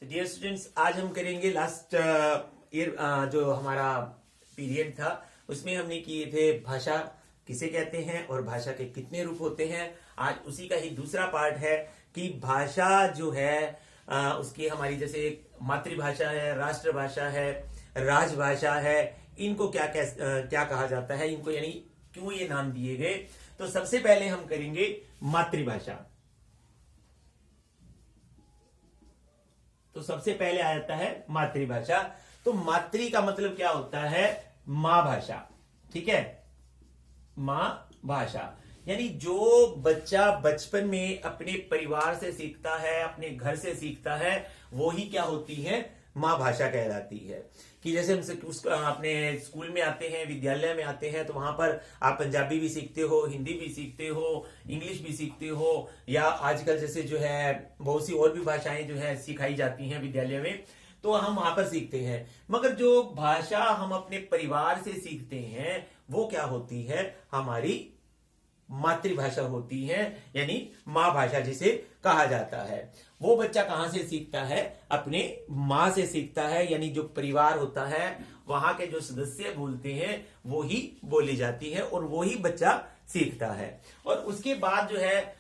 तो dear students, आज हम करेंगे लास्ट ईयर जो हमारा पीरियड था उसमें हमने किए थे भाषा किसे कहते हैं और भाषा के कितने रूप होते हैं। आज उसी का ही दूसरा पार्ट है कि भाषा जो है उसकी हमारी जैसे मातृभाषा है, राष्ट्रभाषा है, राजभाषा है, इनको क्या कहा जाता है, इनको यानी क्यों ये नाम दिए गए। तो सबसे पहले हम करेंगे मातृभाषा। तो सबसे पहले आ जाता है मातृभाषा। तो मातृ का मतलब क्या होता है? मां भाषा। ठीक है, मां भाषा यानी जो बच्चा बचपन में अपने परिवार से सीखता है, अपने घर से सीखता है, वो ही क्या होती है? मां भाषा कहलाती है। कि जैसे हम अपने स्कूल में आते हैं, विद्यालय में आते हैं, तो वहां पर आप पंजाबी भी सीखते हो, हिंदी भी सीखते हो, इंग्लिश भी सीखते हो, या आजकल जैसे जो है बहुत सी और भी भाषाएं जो है सिखाई जाती हैं विद्यालय में, तो हम वहां पर सीखते हैं। मगर जो भाषा हम अपने परिवार से सीखते हैं वो क्या होती है? हमारी मातृभाषा होती है, यानी मां भाषा जिसे कहा जाता है। वो बच्चा कहां से सीखता है? अपने मां से सीखता है, यानी जो परिवार होता है वहां के जो सदस्य बोलते हैं वो ही बोली जाती है और वो ही बच्चा सीखता है। और उसके बाद जो है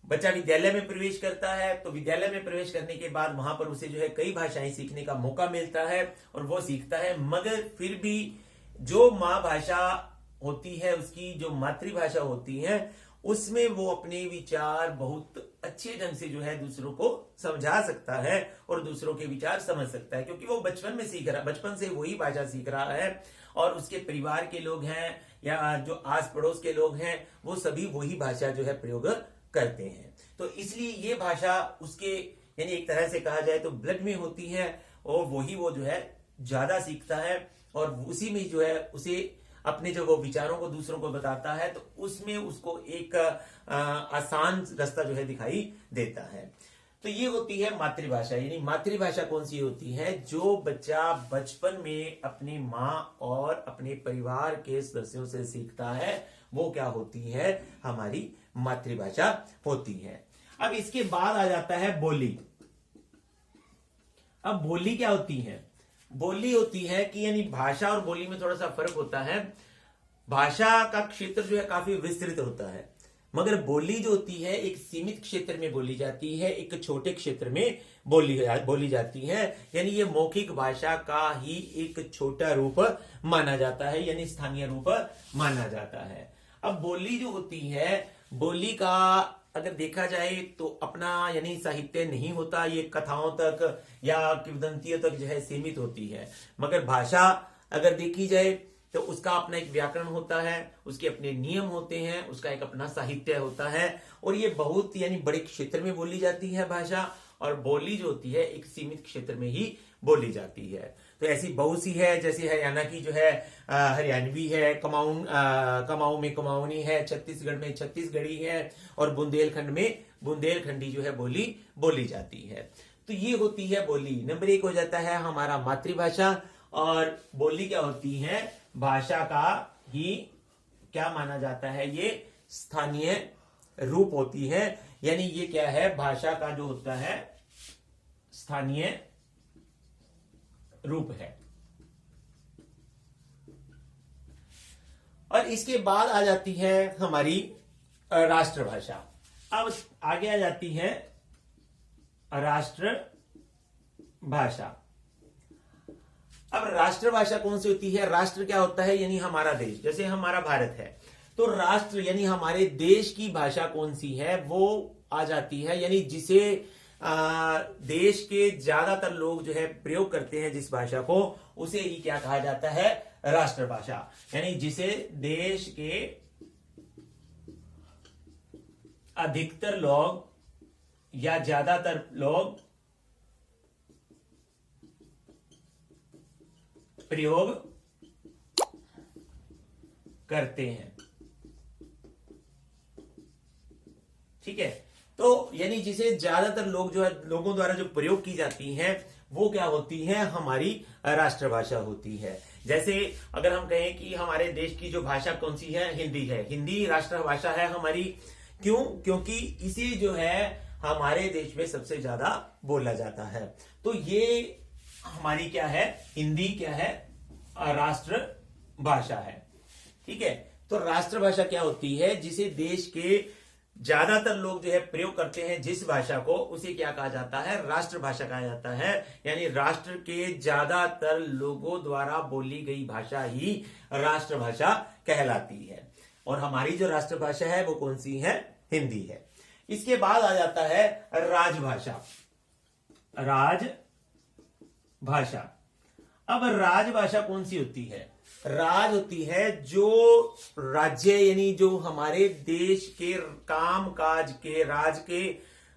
बच्चा विद्यालय में प्रवेश करता है, तो विद्यालय में प्रवेश करने के बाद वहां पर उसे जो है कई भाषाएं सीखने का मौका मिलता है और वो सीखता है। मगर फिर भी जो मां भाषा होती है, उसकी जो मातृभाषा होती है, उसमें वो अपने विचार बहुत अच्छे ढंग से जो है दूसरों को समझा सकता है और दूसरों के विचार समझ सकता है, क्योंकि वो बचपन में सीख रहा, बचपन से वही भाषा सीख रहा है और उसके परिवार के लोग हैं या जो आस पड़ोस के लोग हैं वो सभी वही भाषा जो है प्रयोग करते हैं। तो इसलिए ये भाषा उसके यानी एक तरह से कहा जाए तो ब्लड में होती है और वही वो जो है ज्यादा सीखता है और उसी में जो है उसे अपने जो वो विचारों को दूसरों को बताता है, तो उसमें उसको एक आसान रास्ता जो है दिखाई देता है। तो ये होती है मातृभाषा। यानी मातृभाषा कौन सी होती है? जो बच्चा बचपन में अपनी माँ और अपने परिवार के सदस्यों से सीखता है वो क्या होती है? हमारी मातृभाषा होती है। अब इसके बाद आ जाता है बोली। अब बोली क्या होती है? बोली होती है कि यानी भाषा और बोली में थोड़ा सा फर्क होता है। भाषा का क्षेत्र जो है काफी विस्तृत होता है, मगर बोली जो होती है एक सीमित क्षेत्र में बोली जाती है, एक छोटे क्षेत्र में बोली जाती है। यानी ये मौखिक भाषा का ही एक छोटा रूप माना जाता है, यानी स्थानीय रूप माना जाता है। अब बोली जो होती है, बोली का अगर देखा जाए तो अपना यानी साहित्य नहीं होता, ये कथाओं तक या किंवदंतियों तक जो है सीमित होती है। मगर भाषा अगर देखी जाए तो उसका अपना एक व्याकरण होता है, उसके अपने नियम होते हैं, उसका एक अपना साहित्य होता है और ये बहुत यानी बड़े क्षेत्र में बोली जाती है भाषा। और बोली जो होती है एक सीमित क्षेत्र में ही बोली जाती है। तो ऐसी बहुत सी है, जैसे हरियाणा की जो है हरियाणवी है, कमाऊं में कमाऊनी है, छत्तीसगढ़ में छत्तीसगढ़ी है और बुंदेलखंड में बुंदेलखंडी जो है बोली जाती है। तो ये होती है बोली। नंबर 1 हो जाता है हमारा मातृभाषा। और बोली क्या होती है? भाषा का ही क्या माना जाता है? ये स्थानीय रूप होती है। यानी ये क्या है? भाषा का जो होता है स्थानीय रूप है। और इसके बाद आ जाती है हमारी राष्ट्रभाषा। अब आगे आ जाती है राष्ट्रभाषा। अब राष्ट्रभाषा कौन सी होती है? राष्ट्र क्या होता है? यानी हमारा देश, जैसे हमारा भारत है तो राष्ट्र यानी हमारे देश की भाषा कौन सी है वो आ जाती है, यानी जिसे देश के ज्यादातर लोग जो है प्रयोग करते हैं जिस भाषा को, उसे ही क्या कहा जाता है? राष्ट्रभाषा। यानी जिसे देश के अधिकतर लोग या ज्यादातर लोग प्रयोग करते हैं। ठीक है, तो यानी जिसे ज्यादातर लोगों द्वारा जो प्रयोग की जाती हैं वो क्या होती है? हमारी राष्ट्रभाषा होती है। जैसे अगर हम कहें कि हमारे देश की जो भाषा कौन सी है? हिंदी है। हिंदी राष्ट्रभाषा है हमारी। क्यों? क्योंकि इसे जो है हमारे देश में सबसे ज्यादा बोला जाता है। तो ये हमारी क्या है, हिंदी क्या है, राष्ट्र भाषा है। ठीक है, तो राष्ट्रभाषा क्या होती है, जिसे देश के ज्यादातर लोग जो है प्रयोग करते हैं, जिस भाषा को, उसे क्या कहा जाता है, राष्ट्रभाषा कहा जाता है। यानी राष्ट्र के ज्यादातर लोगों द्वारा बोली गई भाषा ही राष्ट्रभाषा कहलाती है। और हमारी जो राष्ट्रभाषा है वो कौन सी है, हिंदी है। इसके बाद आ जाता है राजभाषा। राजभाषा, अब राजभाषा कौन सी होती है, राज होती है जो राज्य यानी जो हमारे देश के काम काज के, राज के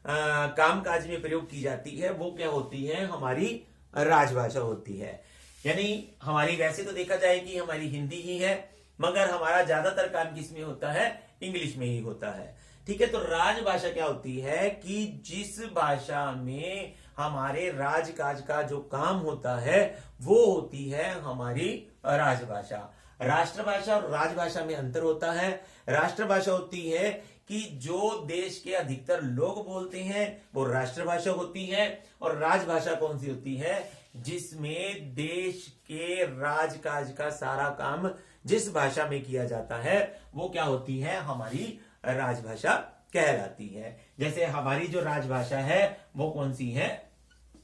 काम काज में प्रयोग की जाती है, वो क्या होती है, हमारी राजभाषा होती है। यानी हमारी, वैसे तो देखा जाए कि हमारी हिंदी ही है, मगर हमारा ज्यादातर काम किसमें होता है, इंग्लिश में ही होता है। ठीक है, तो राजभाषा क्या होती है कि जिस भाषा में हमारे राजकाज का जो काम होता है वो होती है हमारी राजभाषा। राष्ट्रभाषा और राजभाषा में अंतर होता है। राष्ट्रभाषा होती है कि जो देश के अधिकतर लोग बोलते हैं वो राष्ट्रभाषा होती है, और राजभाषा कौन सी होती है, जिसमें देश के राजकाज का सारा काम जिस भाषा में किया जाता है वो क्या होती है, हमारी राजभाषा कहलाती है। जैसे हमारी जो राजभाषा है वो कौन सी है,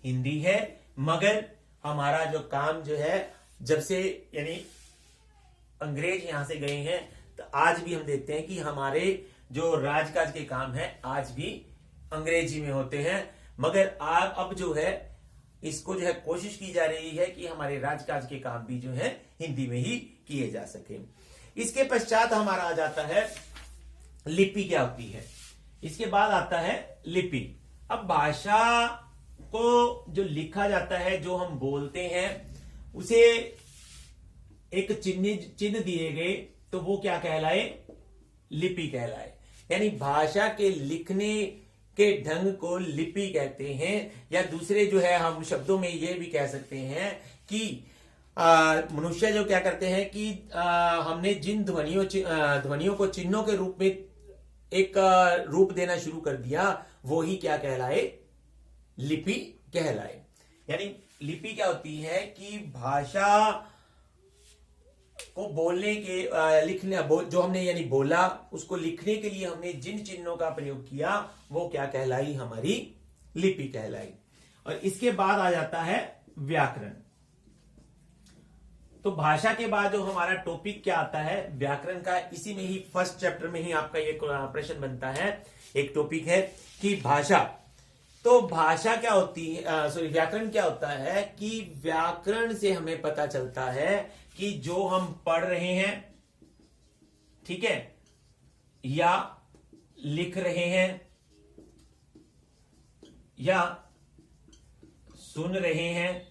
हिंदी है, मगर हमारा जो काम जो है, जब से यानी अंग्रेज यहां से गए हैं, तो आज भी हम देखते हैं कि हमारे जो राजकाज के काम है आज भी अंग्रेजी में होते हैं। मगर अब जो है इसको जो है कोशिश की जा रही है कि हमारे राजकाज के काम भी जो है हिंदी में ही किए जा सके। इसके पश्चात हमारा आ जाता है लिपि क्या होती है। इसके बाद आता है लिपि। अब भाषा को जो लिखा जाता है, जो हम बोलते हैं, उसे एक चिन्ह दिए गए तो वो क्या कहलाए, लिपि कहलाए। यानी भाषा के लिखने के ढंग को लिपि कहते हैं, या दूसरे जो है हम शब्दों में ये भी कह सकते हैं कि मनुष्य जो क्या करते हैं कि हमने जिन ध्वनियों को चिन्हों के रूप में एक रूप देना शुरू कर दिया, वो ही क्या कहलाए, लिपि कहलाए। यानी लिपि क्या होती है कि भाषा को बोलने के लिखने जो हमने यानी बोला, उसको लिखने के लिए हमने जिन चिन्हों का प्रयोग किया वो क्या कहलाई, हमारी लिपि कहलाई। और इसके बाद आ जाता है व्याकरण। तो भाषा के बाद जो हमारा टॉपिक क्या आता है, व्याकरण का। इसी में ही फर्स्ट चैप्टर में ही आपका ये प्रश्न बनता है, एक टॉपिक है कि भाषा। तो भाषा क्या होती है, व्याकरण क्या होता है कि व्याकरण से हमें पता चलता है कि जो हम पढ़ रहे हैं, ठीक है, या लिख रहे हैं या सुन रहे हैं,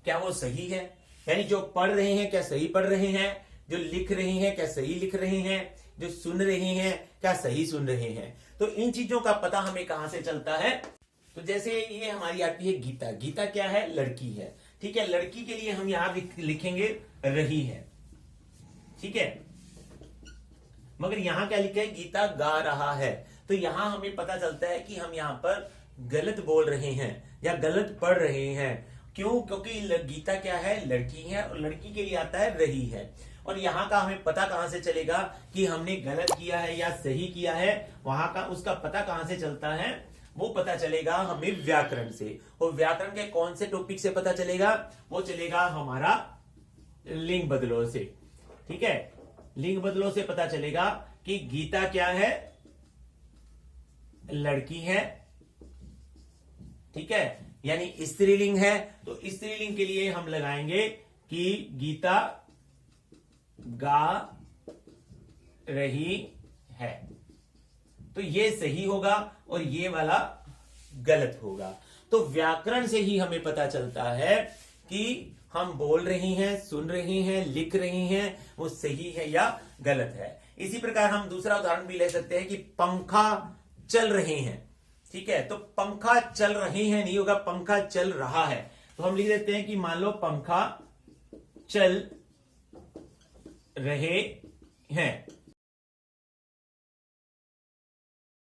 क्या वो सही है। यानी जो पढ़ रहे हैं क्या सही पढ़ रहे हैं, जो लिख रहे हैं क्या सही लिख रहे हैं, जो सुन रहे हैं क्या सही सुन रहे हैं। तो इन चीजों का पता हमें कहां से चलता है। तो जैसे ये हमारी आती है गीता। गीता क्या है, लड़की है। ठीक है, लड़की के लिए हम यहां लिखेंगे रही है, ठीक है, मगर यहां क्या लिखा है, गीता गा रहा है। तो यहां हमें पता चलता है कि हम यहां पर गलत बोल रहे हैं या गलत पढ़ रहे हैं। क्यों, क्योंकि गीता क्या है, लड़की है, और लड़की के लिए आता है रही है। और यहां का हमें पता कहां से चलेगा कि हमने गलत किया है या सही किया है, वहां का उसका पता कहां से चलता है, वो पता चलेगा हमें व्याकरण से। और व्याकरण के कौन से टॉपिक से पता चलेगा, वो चलेगा हमारा लिंग बदलों से। ठीक है, लिंग बदलों से पता चलेगा कि गीता क्या है, लड़की है, ठीक है, यानी स्त्रीलिंग है। तो स्त्रीलिंग के लिए हम लगाएंगे कि गीता गा रही है। तो ये सही होगा और ये वाला गलत होगा। तो व्याकरण से ही हमें पता चलता है कि हम बोल रहे हैं, सुन रहे हैं, लिख रहे हैं, वो सही है या गलत है। इसी प्रकार हम दूसरा उदाहरण भी ले सकते हैं कि पंखा चल रहे हैं। ठीक है, तो पंखा चल रहे हैं नहीं होगा, पंखा चल रहा है। तो हम लिख देते हैं कि मान लो पंखा चल रहे हैं।